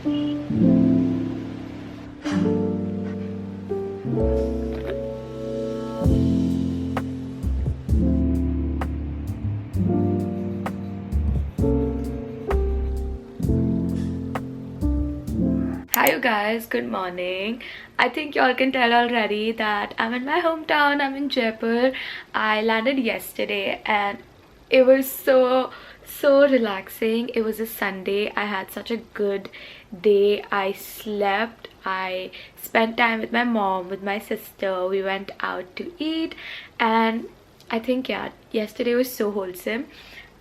Hi you guys, good morning. I think y'all can tell already that I'm in my hometown. I'm in Jaipur. I landed yesterday and it was so relaxing. It was a Sunday. I had such a good day. I slept. I spent time with my mom, with my sister. We went out to eat, and I think, yeah, yesterday was so wholesome.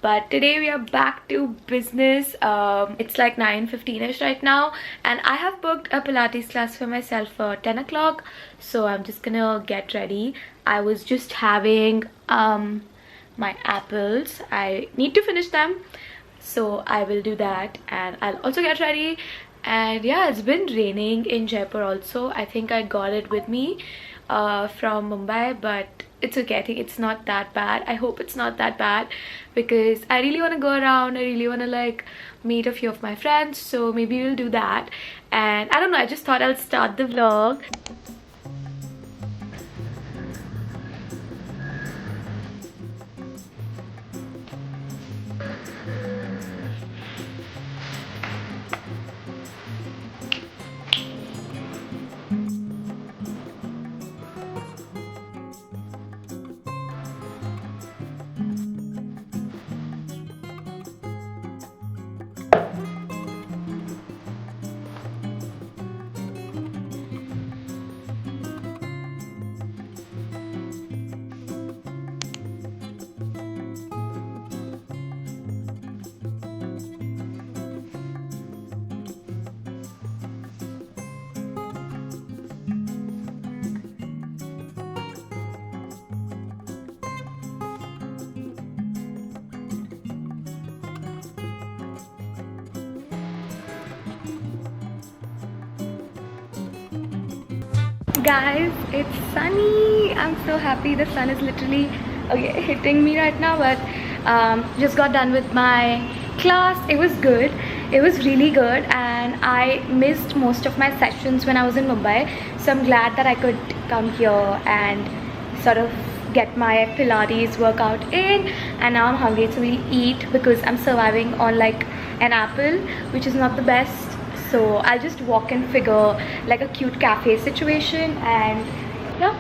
But today we are back to business. It's like 9:15ish right now, and I have booked a Pilates class for myself for 10 o'clock, so I'm just gonna get ready. I was just having my apples. I need to finish them, so I will do that, and I'll also get ready. And yeah, it's been raining in Jaipur also. I think I got it with me from Mumbai, but it's okay. I think it's not that bad. I hope it's not that bad, because I really want to go around. I really want to like meet a few of my friends, so maybe we'll do that. And I don't know, I just thought I'll start the vlog. Guys, it's sunny. I'm so happy. The sun is literally hitting me right now. But just got done with my class. It was good. It was really good, and I missed most of my sessions when I was in Mumbai, so I'm glad that I could come here and sort of get my Pilates workout in. And now I'm hungry, so we'll eat, because I'm surviving on like an apple, which is not the best. So I'll just walk and figure like a cute cafe situation, and yeah.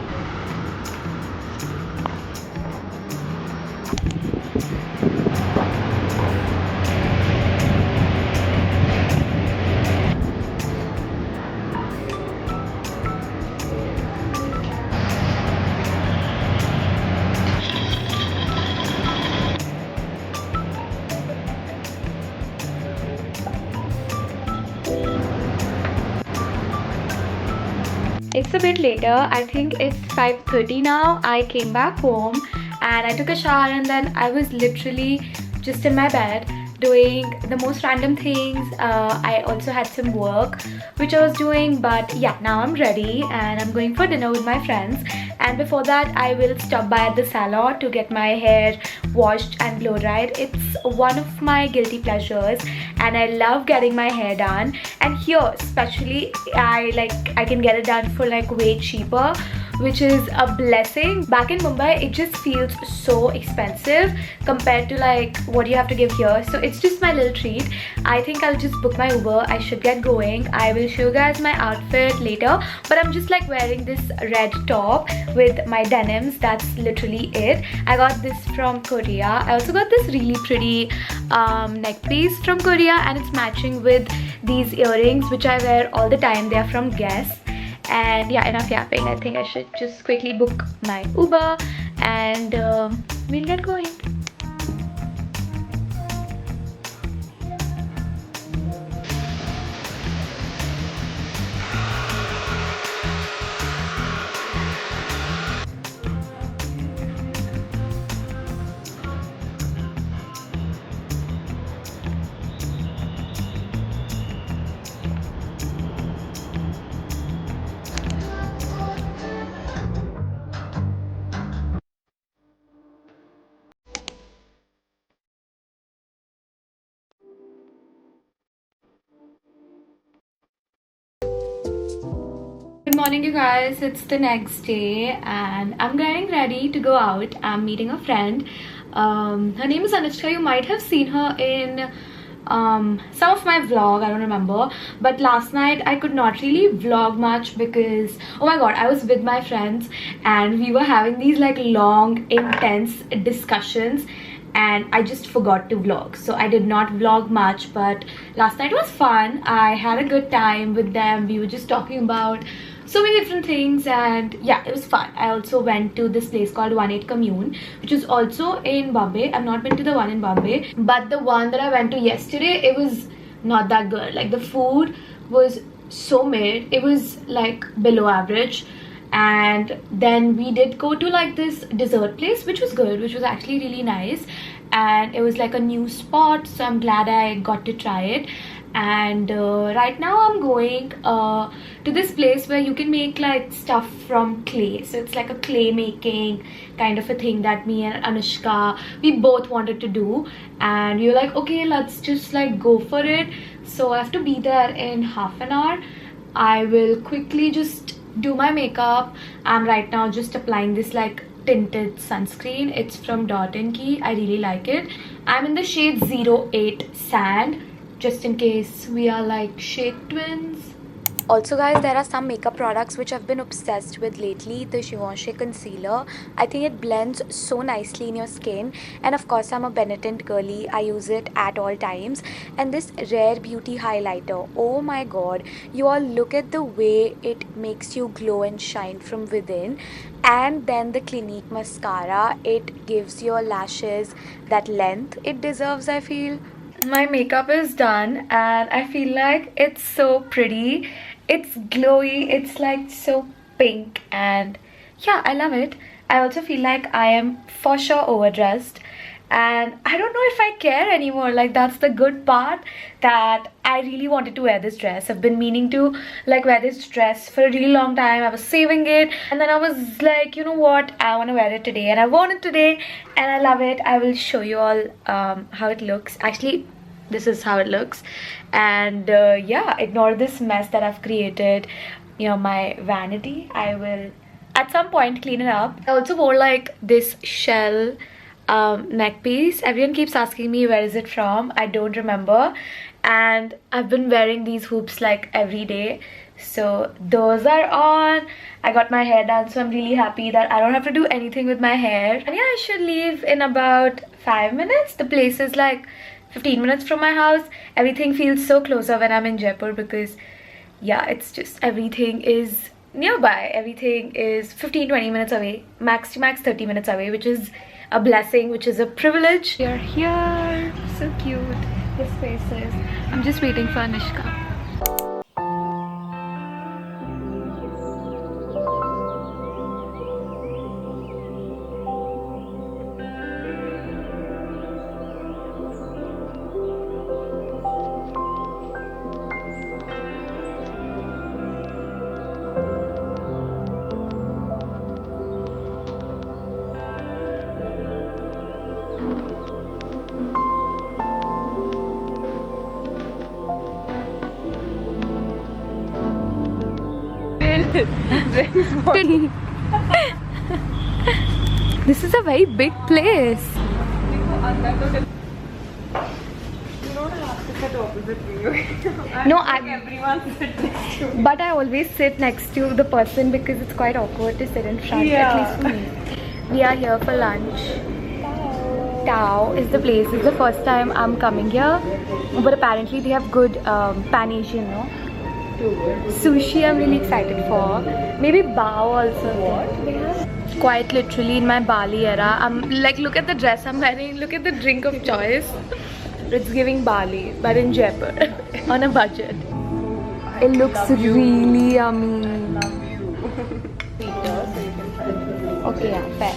It's a bit later. I think it's 5:30 now. I came back home and I took a shower, and then I was literally just in my bed doing the most random things. I also had some work which I was doing, but yeah, now I'm ready and I'm going for dinner with my friends. And before that, I will stop by at the salon to get my hair washed and blow dried. It's one of my guilty pleasures, and I love getting my hair done. And here especially, I can get it done for like way cheaper, which is a blessing. Back in Mumbai, it just feels so expensive compared to like what you have to give here. So it's just my little treat. I think I'll just book my Uber. I should get going. I will show you guys my outfit later, but I'm just like wearing this red top with my denims. That's literally it. I got this from Korea. I also got this really pretty neck piece from Korea, and it's matching with these earrings which I wear all the time. They are from Guess. And yeah, enough yapping. I think I should just quickly book my Uber, and we'll get going. morning, you guys. It's the next day and I'm getting ready to go out. I'm meeting a friend. Her name is Anushka. You might have seen her in some of my vlog, I don't remember, but last night I could not really vlog much because, oh my god, I was with my friends and we were having these like long intense discussions and I just forgot to vlog, so I did not vlog much. But last night was fun. I had a good time with them. We were just talking about so many different things and yeah, it was fun. I also went to this place called 18 Commune, which is also in Bombay. I've not been to the one in Bombay, but the one that I went to yesterday, it was not that good. Like the food was so mid, it was like below average. And then we did go to like this dessert place, which was good, which was actually really nice, and it was like a new spot, so I'm glad I got to try it. And right now I'm going to this place where you can make like stuff from clay. So it's like a clay making kind of a thing that me and Anushka, we both wanted to do, and we were like, okay, let's just like go for it. So I have to be there in half an hour. I will quickly just do my makeup. I'm right now just applying this like tinted sunscreen. It's from Dot & Key. I really like it. I'm in the shade 08 Sand, just in case we are like shade twins. Also guys, there are some makeup products which I've been obsessed with lately. The Givenchy concealer, I think it blends so nicely in your skin, and of course I'm a Benetton girly. I use it at all times. And this Rare Beauty highlighter, oh my god, you all look at the way it makes you glow and shine from within. And then the Clinique mascara, it gives your lashes that length it deserves, I feel. My makeup is done and I feel like it's so pretty. It's glowy, it's like so pink, and yeah, I love it. I also feel like I am for sure overdressed and I don't know if I care anymore. Like that's the good part, that I really wanted to wear this dress. I've been meaning to like wear this dress for a really long time. I was saving it and then I was like, you know what, I want to wear it today, and I worn it today and I love it. I will show you all how it looks. Actually, this is how it looks. And yeah, ignore this mess that I've created, you know, my vanity. I will at some point clean it up. I also wore like this shell neck piece. Everyone keeps asking me where is it from. I don't remember, and I've been wearing these hoops like every day, so those are on. I got my hair done, so I'm really happy that I don't have to do anything with my hair. And yeah, I should leave in about 5 minutes. The place is like 15 minutes from my house. Everything feels so closer when I'm in Jaipur because yeah, it's just everything is nearby. Everything is 15-20 minutes away, max to max 30 minutes away, which is a blessing, which is a privilege. We are here, so cute. This space is, I'm just waiting for Anushka. This is a very big place. No, everyone sit next to me. But I always sit next to the person because it's quite awkward to sit in front, at least for me. We are here for lunch. Tao is the place. It's the first time I'm coming here, but apparently they have good Pan Asian, no? Sushi I'm really excited for. Maybe Bao also. Quite literally in my Bali era. I'm like, look at the dress I'm wearing, look at the drink of choice. It's giving Bali, but in Jaipur on a budget. It looks really yummy. Okay, yeah, fair.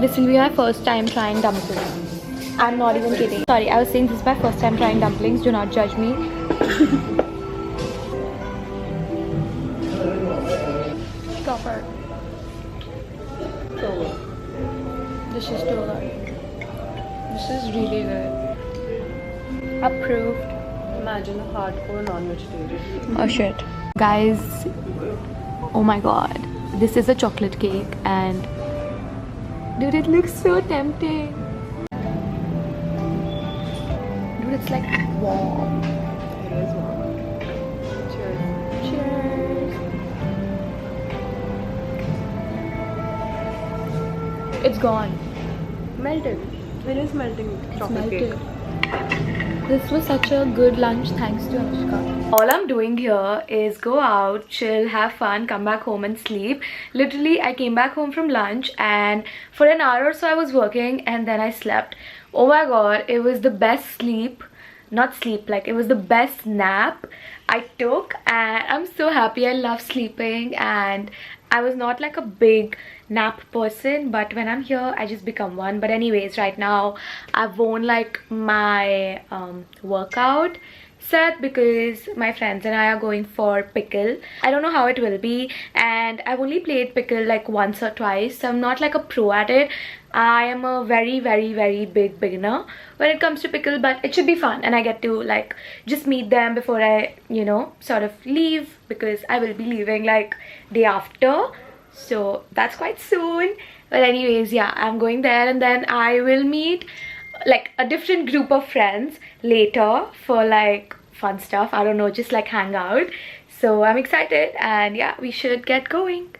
This will be my first time trying dumplings. I'm not even kidding. Sorry, I was saying this is my first time trying dumplings. Do not judge me. Stop it. This is too good. This is really good. Approved. Imagine a hardcore non-vegetarian. Oh shit. Guys, oh my god, this is a chocolate cake and dude, it looks so tempting. Dude, it's like warm. It is warm. Cheers. Cheers. It's gone. Melted. It is melting chocolate cake. This was such a good lunch, thanks to Anushka. All I'm doing here is go out, chill, have fun, come back home and sleep. Literally, I came back home from lunch and for an hour or so I was working and then I slept. Oh my god, it was the best sleep. Not sleep, like it was the best nap I took, and I'm so happy. I love sleeping and I was not like a big nap person, but when I'm here I just become one. But anyways, right now I've worn like my workout set because my friends and I are going for pickle. I don't know how it will be, and I've only played pickle like once or twice, so I'm not like a pro at it. I am a very big beginner when it comes to pickle, but it should be fun and I get to like just meet them before I, you know, sort of leave, because I will be leaving like day after, so that's quite soon. But anyways, yeah, I'm going there and then I will meet like a different group of friends later for like fun stuff. I don't know, just like hang out. So I'm excited and yeah, we should get going.